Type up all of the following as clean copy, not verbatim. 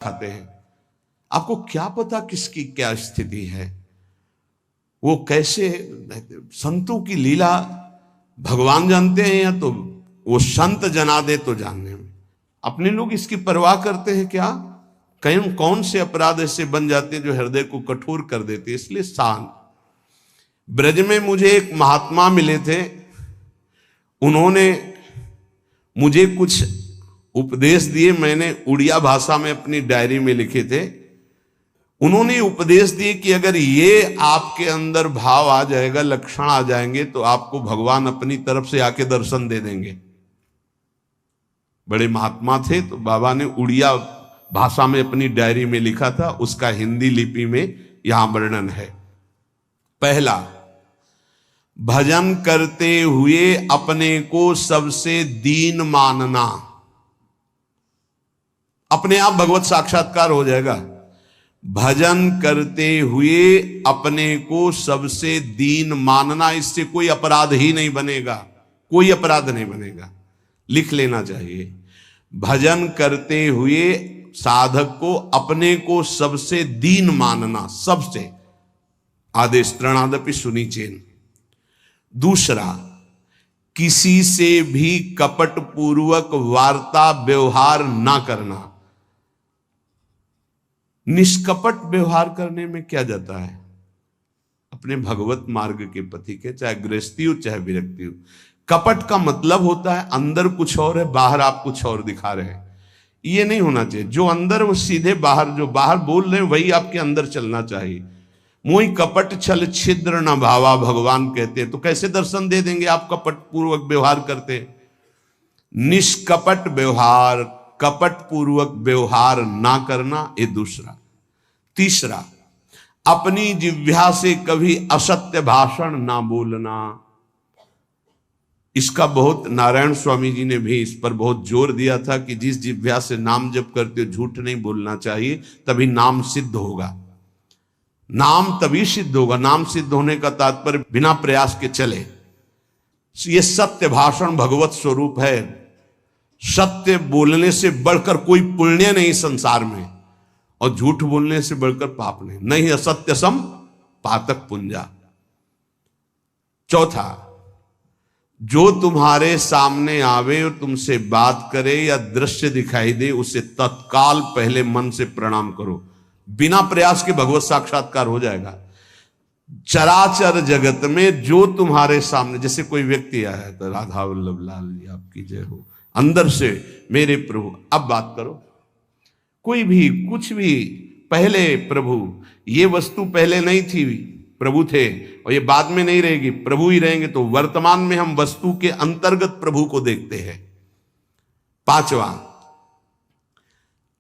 खाते हैं, आपको क्या पता किसकी क्या स्थिति है, वो कैसे। संतों की लीला भगवान जानते हैं या तो वो संत जना दे तो जानने में। अपने लोग इसकी परवाह करते हैं क्या? कहीं कौन से अपराध ऐसे बन जाते हैं जो हृदय को कठोर कर देते हैं। इसलिए शांत। ब्रज में मुझे एक महात्मा मिले थे, उन्होंने मुझे कुछ उपदेश दिए, मैंने उड़िया भाषा में अपनी डायरी में लिखे थे। उन्होंने उपदेश दिए कि अगर ये आपके अंदर भाव आ जाएगा, लक्षण आ जाएंगे, तो आपको भगवान अपनी तरफ से आके दर्शन दे देंगे। बड़े महात्मा थे, तो बाबा ने उड़िया भाषा में अपनी डायरी में लिखा था, उसका हिंदी लिपि में यहां वर्णन है। पहला, भजन करते हुए अपने को सबसे दीन मानना। अपने आप भगवत साक्षात्कार हो जाएगा। भजन करते हुए अपने को सबसे दीन मानना, इससे कोई अपराध ही नहीं बनेगा, कोई अपराध नहीं बनेगा। लिख लेना चाहिए। भजन करते हुए साधक को अपने को सबसे दीन मानना, सबसे। आदेश त्रणादपि सुनिचेन। दूसरा, किसी से भी कपट पूर्वक वार्ता व्यवहार ना करना। निष्कपट व्यवहार करने में क्या जाता है? अपने भगवत मार्ग के पथि के, चाहे गृहस्थी हो चाहे विरक्ति हो। कपट का मतलब होता है अंदर कुछ और है, बाहर आप कुछ और दिखा रहे हैं। ये नहीं होना चाहिए। जो अंदर वो सीधे बाहर, जो बाहर बोल रहे हैं वही आपके अंदर चलना चाहिए। मोहि कपट छल छिद्र न भावा, भगवान कहते हैं। तो कैसे दर्शन दे देंगे आप कपट पूर्वक व्यवहार करते हैं? निष्कपट व्यवहार, कपट पूर्वक व्यवहार ना करना, ये दूसरा। तीसरा, अपनी जिह्वा से कभी असत्य भाषण ना बोलना। इसका बहुत नारायण स्वामी जी ने भी इस पर बहुत जोर दिया था कि जिस जिह्वा से नाम जप करते हो झूठ नहीं बोलना चाहिए, तभी नाम सिद्ध होगा। नाम तभी सिद्ध होगा। नाम सिद्ध होने का तात्पर्य बिना प्रयास के चले। ये सत्य भाषण भगवत स्वरूप है। सत्य बोलने से बढ़कर कोई पुण्य नहीं संसार में, और झूठ बोलने से बढ़कर पाप नहीं असत्य सम पातक पुंजा। चौथा, जो तुम्हारे सामने आवे और तुमसे बात करे या दृश्य दिखाई दे, उसे तत्काल पहले मन से प्रणाम करो। बिना प्रयास के भगवत साक्षात्कार हो जाएगा। चराचर जगत में जो तुम्हारे सामने, जैसे कोई व्यक्ति आया है तो राधा वल्लभ लाल जी आपकी जय हो, अंदर से मेरे प्रभु, अब बात करो। कोई भी कुछ भी, पहले प्रभु, ये वस्तु पहले नहीं थी, प्रभु थे, और ये बाद में नहीं रहेगी, प्रभु ही रहेंगे। तो वर्तमान में हम वस्तु के अंतर्गत प्रभु को देखते हैं। पांचवा,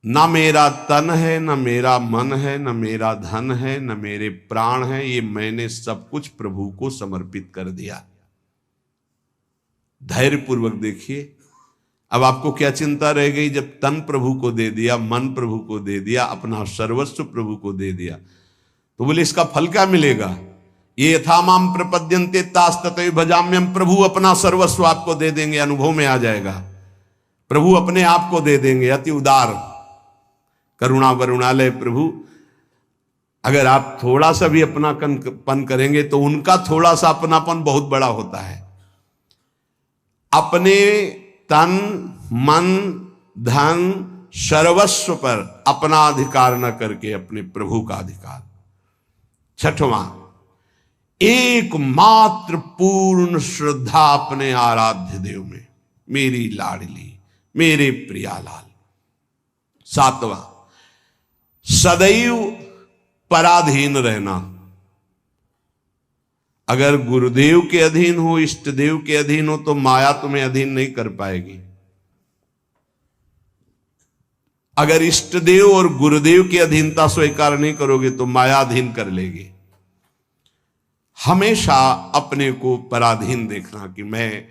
ना मेरा तन है, न मेरा मन है, न मेरा धन है, न मेरे प्राण है, ये मैंने सब कुछ प्रभु को समर्पित कर दिया। धैर्य पूर्वक देखिए। अब आपको क्या चिंता रह गई? जब तन प्रभु को दे दिया, मन प्रभु को दे दिया, अपना सर्वस्व प्रभु को दे दिया, तो बोले इसका फल क्या मिलेगा? ये यथा माम प्रपद्यन्ते तास तथैव भजाम्यहम्। प्रभु अपना सर्वस्व आपको दे देंगे, अनुभव में आ जाएगा। प्रभु अपने आप को दे देंगे। अति उदार, करुणा वरुणालय प्रभु। अगर आप थोड़ा सा भी अपनापन करेंगे तो उनका थोड़ा सा अपनापन बहुत बड़ा होता है। अपने तन मन धन सर्वस्व पर अपना अधिकार न करके अपने प्रभु का अधिकार। छठवां, एकमात्र पूर्ण श्रद्धा अपने आराध्य देव में, मेरी लाडली, मेरे प्रियालाल। सातवां, सदैव पराधीन रहना। अगर गुरुदेव के अधीन हो, इष्ट देव के अधीन हो, तो माया तुम्हें अधीन नहीं कर पाएगी। अगर इष्ट देव और गुरुदेव की अधीनता स्वीकार नहीं करोगे तो माया अधीन कर लेगी। हमेशा अपने को पराधीन देखना कि मैं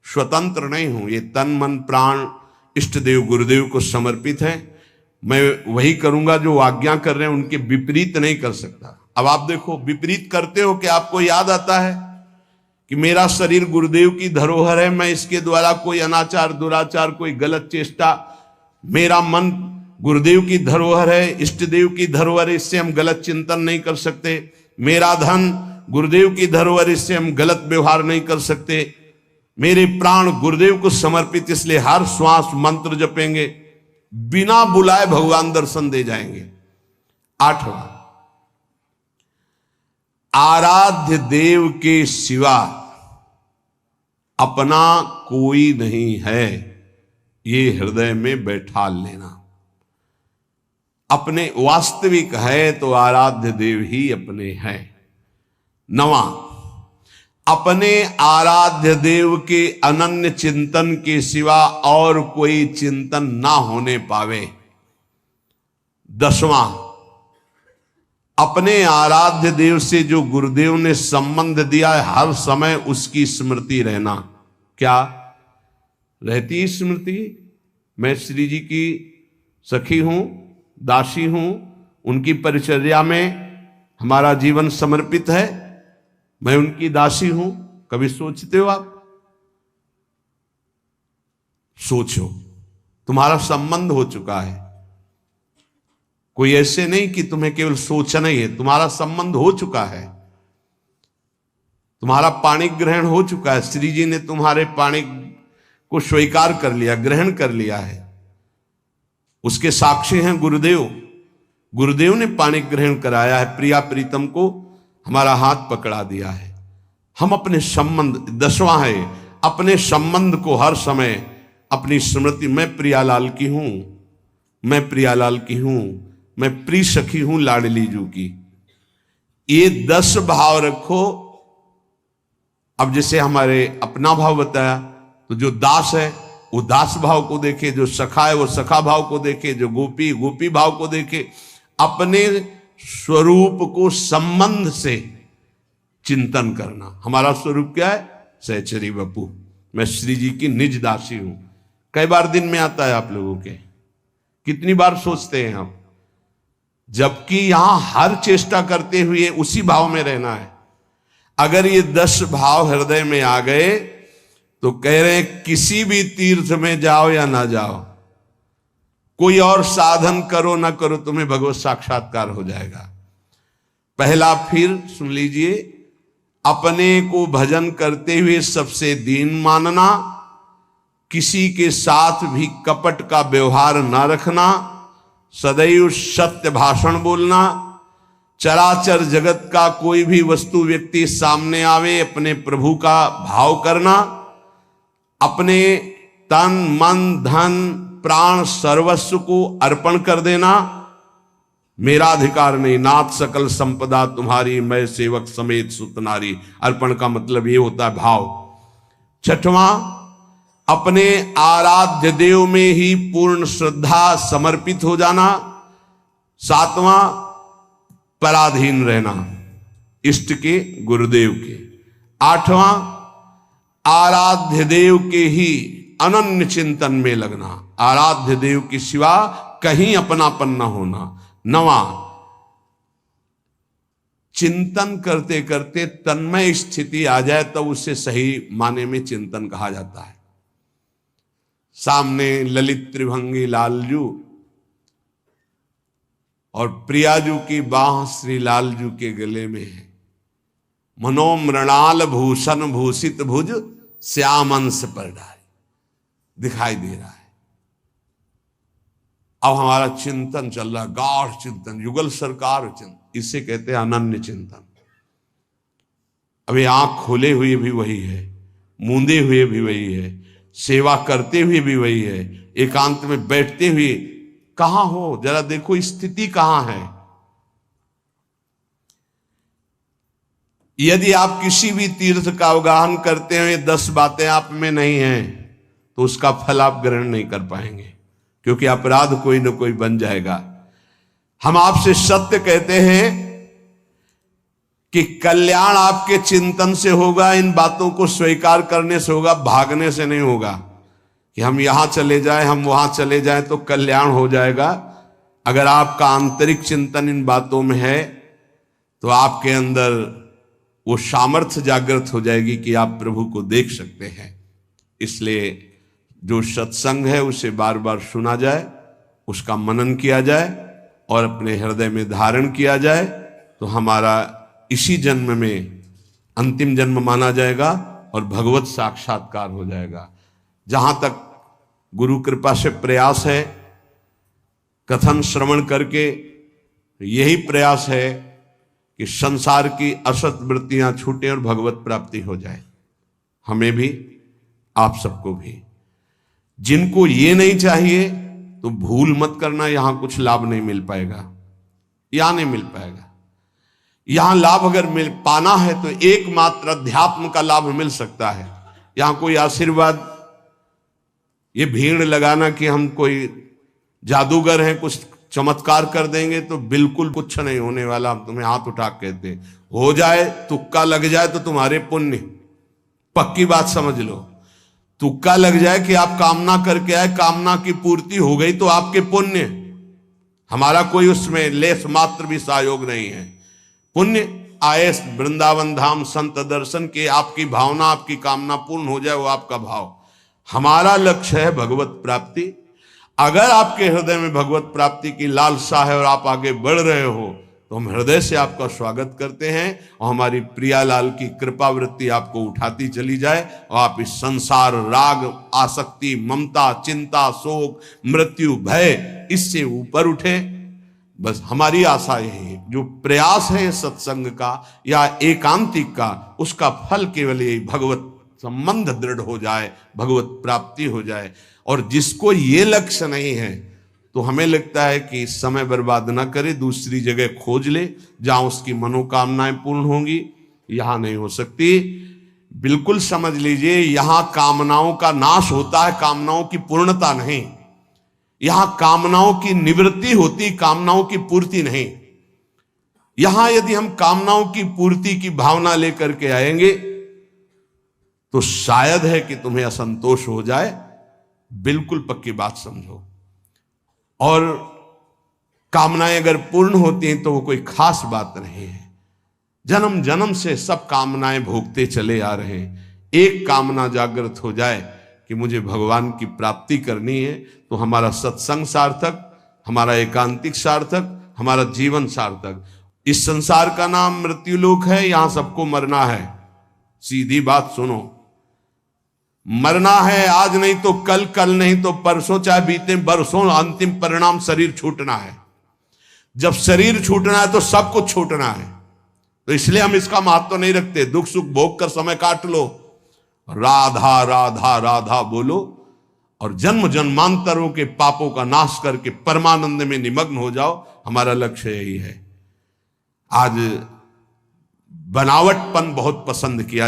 स्वतंत्र नहीं हूं, ये तन मन प्राण इष्ट देव गुरुदेव को समर्पित है, मैं वही करूंगा जो आज्ञा कर रहे हैं, उनके विपरीत नहीं कर सकता। अब आप देखो, विपरीत करते हो कि आपको याद आता है कि मेरा शरीर गुरुदेव की धरोहर है, मैं इसके द्वारा कोई अनाचार दुराचार कोई गलत चेष्टा, मेरा मन गुरुदेव की धरोहर है, इष्ट देव की धरोहर है, इससे हम गलत चिंतन नहीं कर सकते। मेरा धन गुरुदेव की धरोहर, इससे हम गलत व्यवहार नहीं कर सकते। मेरे प्राण गुरुदेव को समर्पित, इसलिए हर श्वास मंत्र जपेंगे, बिना बुलाए भगवान दर्शन दे जाएंगे। 8वां, आराध्य देव के सिवा अपना कोई नहीं है, ये हृदय में बैठा लेना। अपने वास्तविक है तो आराध्य देव ही अपने हैं। 9वां, अपने आराध्य देव के अनन्य चिंतन के सिवा और कोई चिंतन ना होने पावे। 10वां, अपने आराध्य देव से जो गुरुदेव ने संबंध दिया है, हर समय उसकी स्मृति रहना। क्या रहती स्मृति? मैं श्री जी की सखी हूं, दासी हूं, उनकी परिचर्या में हमारा जीवन समर्पित है, मैं उनकी दासी हूं। कभी सोचते हो आप? सोचो, तुम्हारा संबंध हो चुका है। कोई ऐसे नहीं कि तुम्हें केवल सोचना ही है, तुम्हारा संबंध हो चुका है, तुम्हारा पाणी ग्रहण हो चुका है। श्री जी ने तुम्हारे पाणी को स्वीकार कर लिया, ग्रहण कर लिया है। उसके साक्षी हैं गुरुदेव। गुरुदेव ने पाणी ग्रहण कराया है, प्रिया प्रीतम को हमारा हाथ पकड़ा दिया है। हम अपने संबंध, 10वां है, अपने संबंध को हर समय अपनी स्मृति, मैं प्रियालाल की हूं, मैं प्रियालाल की हूं, मैं प्रिय सखी हूं लाडली जू की। ये 10 भाव रखो। अब जैसे हमारे अपना भाव बताया, तो जो दास है वो दास भाव को देखे, जो सखा है वो सखा भाव को देखे, जो गोपी गोपी भाव को देखे। अपने स्वरूप को संबंध से चिंतन करना। हमारा स्वरूप क्या है? सहचरी बपू, मैं श्री जी की निज दासी हूं। कई बार दिन में आता है आप लोगों के? कितनी बार सोचते हैं हम? जबकि यहां हर चेष्टा करते हुए उसी भाव में रहना है। अगर ये 10 भाव हृदय में आ गए तो कह रहे हैं किसी भी तीर्थ में जाओ या ना जाओ, कोई और साधन करो ना करो, तुम्हें भगवत साक्षात्कार हो जाएगा। पहला फिर सुन लीजिए, अपने को भजन करते हुए सबसे दीन मानना, किसी के साथ भी कपट का व्यवहार ना रखना, सदैव सत्य भाषण बोलना, चराचर जगत का कोई भी वस्तु व्यक्ति सामने आवे अपने प्रभु का भाव करना, अपने तन मन धन प्राण सर्वस्व को अर्पण कर देना। मेरा अधिकार नहीं, नाथ सकल संपदा तुम्हारी, मैं सेवक समेत सुत नारी। अर्पण का मतलब ये होता है भाव। 6वां, अपने आराध्य देव में ही पूर्ण श्रद्धा समर्पित हो जाना। 7वां, पराधीन रहना इष्ट के, गुरुदेव के। 8वां, आराध्य देव के ही अनन्य चिंतन में लगना, आराध्य देव के सिवा कहीं अपनापन न होना। 9वां, चिंतन करते करते तन्मय स्थिति आ जाए तब उसे सही माने में चिंतन कहा जाता है। सामने ललित त्रिभंगी लालजू और प्रियाजू की बाह श्री लालजू के गले में है। मनोमृणाल भूषण भूषित भुज श्याम अंश पर डाली दिखाई दे रहा है। अब हमारा चिंतन चल रहा है, गाढ़ चिंतन, युगल सरकार चिंतन, इसे कहते हैं अनन्य चिंतन। अभी आंख खोले हुए भी वही है, मूंदे हुए भी वही है, सेवा करते हुए भी वही है, एकांत में बैठते हुए कहां हो, जरा देखो स्थिति कहां है। यदि आप किसी भी तीर्थ का अवगाहन करते हैं, 10 बातें आप में नहीं हैं, तो उसका फल आप ग्रहण नहीं कर पाएंगे, क्योंकि अपराध कोई ना कोई बन जाएगा। हम आपसे सत्य कहते हैं कि कल्याण आपके चिंतन से होगा, इन बातों को स्वीकार करने से होगा, भागने से नहीं होगा कि हम यहां चले जाएं, हम वहां चले जाएं तो कल्याण हो जाएगा। अगर आपका आंतरिक चिंतन इन बातों में है तो आपके अंदर वो सामर्थ्य जागृत हो जाएगी कि आप प्रभु को देख सकते हैं। इसलिए जो सत्संग है उसे बार बार सुना जाए, उसका मनन किया जाए और अपने हृदय में धारण किया जाए तो हमारा इसी जन्म में अंतिम जन्म माना जाएगा और भगवत साक्षात्कार हो जाएगा। जहां तक गुरु कृपा से प्रयास है, कथन श्रवण करके यही प्रयास है कि संसार की असत वृत्तियां छूटे और भगवत प्राप्ति हो जाए। हमें भी, आप सबको भी। जिनको ये नहीं चाहिए तो भूल मत करना, यहां कुछ लाभ नहीं मिल पाएगा, यहां नहीं मिल पाएगा। यहां लाभ अगर मिल पाना है तो एकमात्र अध्यात्म का लाभ मिल सकता है। यहां कोई आशीर्वाद, ये भीड़ लगाना कि हम कोई जादूगर हैं, कुछ चमत्कार कर देंगे, तो बिल्कुल कुछ नहीं होने वाला। हम तुम्हें हाथ उठा कहते हैं, हो जाए, तुक्का लग जाए तो तुम्हारे पुण्य, पक्की बात समझ लो। तुक्का लग जाए कि आप कामना करके आए, कामना की पूर्ति हो गई तो आपके पुण्य, हमारा कोई उसमें लेस मात्र भी सहयोग नहीं है। पुण्य आए वृंदावन धाम संत दर्शन के, आपकी भावना, आपकी कामना पूर्ण हो जाए, वो आपका भाव। हमारा लक्ष्य है भगवत प्राप्ति। अगर आपके हृदय में भगवत प्राप्ति की लालसा है और आप आगे बढ़ रहे हो तो हम हृदय से आपका स्वागत करते हैं और हमारी प्रियालाल की कृपा वृत्ति आपको उठाती चली जाए और आप इस संसार, राग, आसक्ति, ममता, चिंता, शोक, मृत्यु, भय, इससे ऊपर उठे। बस हमारी आशा यही है। जो प्रयास है सत्संग का या एकांतिक का, उसका फल केवल यही, भगवत संबंध दृढ़ हो जाए, भगवत प्राप्ति हो जाए। और जिसको ये लक्ष्य नहीं है तो हमें लगता है कि समय बर्बाद ना करे, दूसरी जगह खोज ले जहां उसकी मनोकामनाएं पूर्ण होंगी। यहां नहीं हो सकती। बिल्कुल समझ लीजिए, यहां कामनाओं का नाश होता है, कामनाओं की पूर्णता नहीं। यहां कामनाओं की निवृत्ति होती, कामनाओं की पूर्ति नहीं। यहां यदि हम कामनाओं की पूर्ति की भावना लेकर के आएंगे तो शायद है कि तुम्हें असंतोष हो जाए। बिल्कुल पक्की बात समझो। और कामनाएं अगर पूर्ण होती हैं तो वो कोई खास बात नहीं है। जन्म जन्म से सब कामनाएं भोगते चले आ रहे हैं। एक कामना जागृत हो जाए कि मुझे भगवान की प्राप्ति करनी है, तो हमारा सत्संग सार्थक, हमारा एकांतिक सार्थक, हमारा जीवन सार्थक। इस संसार का नाम मृत्यु लोक है, यहां सबको मरना है। सीधी बात सुनो, मरना है, आज नहीं तो कल, कल नहीं तो परसों, चाहे बीते बरसों, अंतिम परिणाम शरीर छूटना है। जब शरीर छूटना है तो सब कुछ छूटना है। तो इसलिए हम इसका महत्व नहीं रखते। दुख सुख भोग कर समय काट लो, राधा राधा राधा बोलो और जन्म जन्मांतरों के पापों का नाश करके परमानंद में निमग्न हो जाओ। हमारा लक्ष्य यही है। आज बनावटपन बहुत पसंद किया